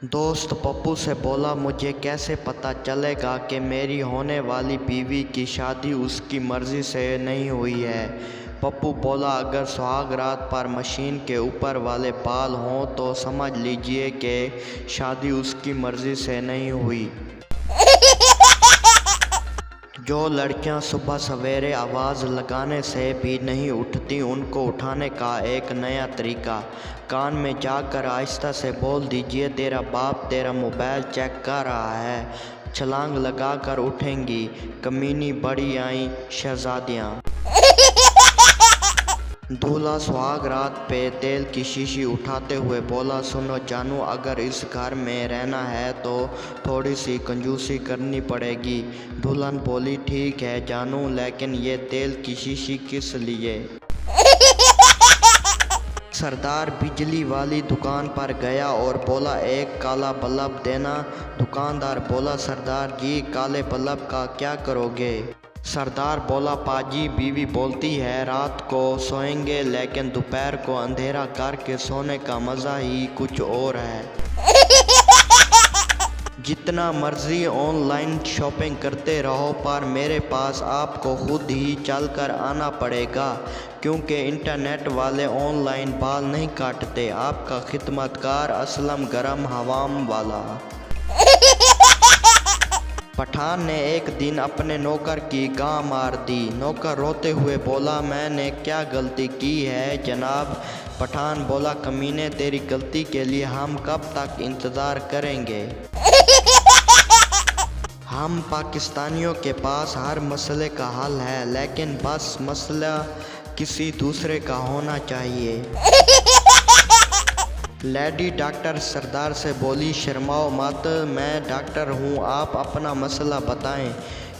दोस्त पप्पू से बोला, मुझे कैसे पता चलेगा कि मेरी होने वाली बीवी की शादी उसकी मर्ज़ी से नहीं हुई है। पप्पू बोला, अगर सुहाग रात पर मशीन के ऊपर वाले बाल हों तो समझ लीजिए कि शादी उसकी मर्ज़ी से नहीं हुई। जो लड़कियां सुबह सवेरे आवाज़ लगाने से भी नहीं उठती, उनको उठाने का एक नया तरीका। कान में जाकर आहिस्ता से बोल दीजिए, तेरा बाप तेरा मोबाइल चेक कर रहा है। छलांग लगाकर उठेंगी कमीनी बड़ी आई शहजादियाँ। दूल्हा सुहाग रात पे तेल की शीशी उठाते हुए बोला, सुनो जानू, अगर इस घर में रहना है तो थोड़ी सी कंजूसी करनी पड़ेगी। दुल्हन बोली, ठीक है जानू, लेकिन ये तेल की शीशी किस लिए? सरदार बिजली वाली दुकान पर गया और बोला, एक काला बल्ब देना। दुकानदार बोला, सरदार जी, काले बल्ब का क्या करोगे? सरदार बोला, पाजी, बीवी बोलती है रात को सोएंगे, लेकिन दोपहर को अंधेरा करके सोने का मज़ा ही कुछ और है। जितना मर्जी ऑनलाइन शॉपिंग करते रहो, पर मेरे पास आपको खुद ही चलकर आना पड़ेगा, क्योंकि इंटरनेट वाले ऑनलाइन बाल नहीं काटते। आपका खिदमतकार असलम गरम हवाम वाला। पठान ने एक दिन अपने नौकर की गां मार दी। नौकर रोते हुए बोला, मैंने क्या गलती की है जनाब? पठान बोला, कमीने, तेरी गलती के लिए हम कब तक इंतज़ार करेंगे? हम पाकिस्तानियों के पास हर मसले का हल है, लेकिन बस मसला किसी दूसरे का होना चाहिए। लेडी डॉक्टर सरदार से बोली, शर्माओ मत, मैं डॉक्टर हूँ, आप अपना मसला बताएं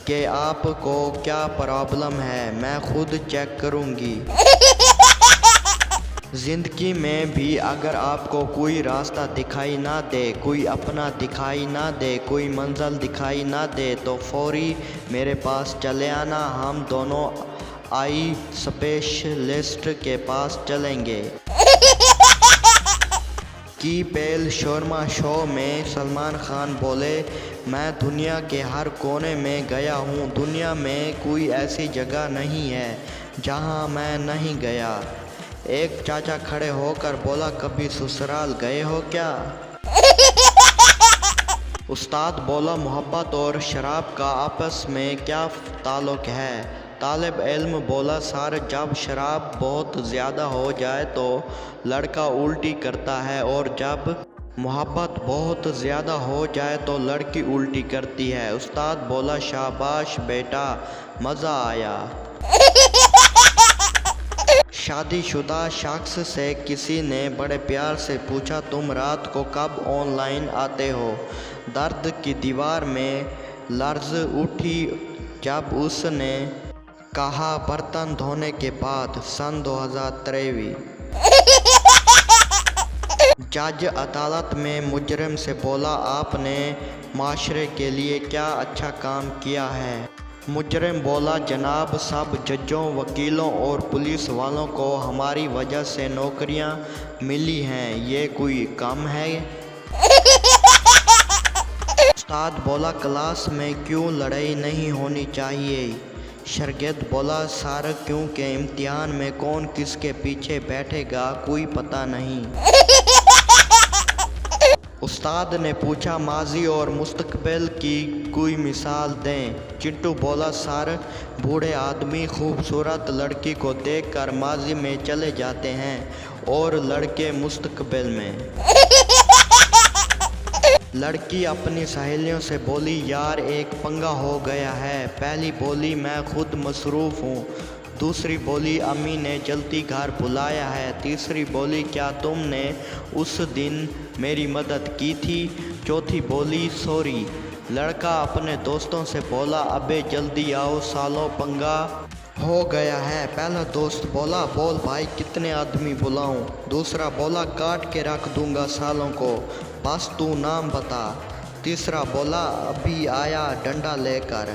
कि आपको क्या प्रॉब्लम है, मैं खुद चेक करूँगी। ज़िंदगी में भी अगर आपको कोई रास्ता दिखाई ना दे, कोई अपना दिखाई ना दे, कोई मंजिल दिखाई ना दे, तो फौरी मेरे पास चले आना। हम दोनों आई स्पेशलिस्ट के पास चलेंगे। की पेल शोरमा शो में सलमान खान बोले, मैं दुनिया के हर कोने में गया हूँ, दुनिया में कोई ऐसी जगह नहीं है जहाँ मैं नहीं गया। एक चाचा खड़े होकर बोला, कभी ससुराल गए हो क्या? उस्ताद बोला, मोहब्बत और शराब का आपस में क्या ताल्लुक़ है? तालिब इल्म बोला, सर, जब शराब बहुत ज़्यादा हो जाए तो लड़का उल्टी करता है, और जब मोहब्बत बहुत ज़्यादा हो जाए तो लड़की उल्टी करती है। उस्ताद बोला, शाबाश बेटा, मज़ा आया। शादीशुदा शख्स से किसी ने बड़े प्यार से पूछा, तुम रात को कब ऑनलाइन आते हो? दर्द की दीवार में लर्ज़ उठी जब उसने कहा, बर्तन धोने के बाद, सन 2023। जज अदालत में मुजरिम से बोला, आपने माशरे के लिए क्या अच्छा काम किया है? मुजरिम बोला, जनाब, सब जजों, वकीलों और पुलिस वालों को हमारी वजह से नौकरियां मिली हैं, ये कोई कम है? उस्ताद बोला, क्लास में क्यों लड़ाई नहीं होनी चाहिए? शागिर्द बोला, सर, क्योंकि इम्तिहान में कौन किसके पीछे बैठेगा कोई पता नहीं। उस्ताद ने पूछा, माजी और मुस्तकबिल की कोई मिसाल दें। चिंटू बोला, सर, बूढ़े आदमी खूबसूरत लड़की को देखकर माजी में चले जाते हैं और लड़के मुस्तकबिल में। लड़की अपनी सहेलियों से बोली, यार एक पंगा हो गया है। पहली बोली, मैं खुद मसरूफ़ हूँ। दूसरी बोली, अम्मी ने जल्दी घर बुलाया है। तीसरी बोली, क्या तुमने उस दिन मेरी मदद की थी? चौथी बोली, सॉरी। लड़का अपने दोस्तों से बोला, अबे जल्दी आओ सालों, पंगा हो गया है। पहला दोस्त बोला, बोल भाई, कितने आदमी बुलाऊं? दूसरा बोला, काट के रख दूंगा सालों को, बस तू नाम बता। तीसरा बोला, अभी आया डंडा लेकर।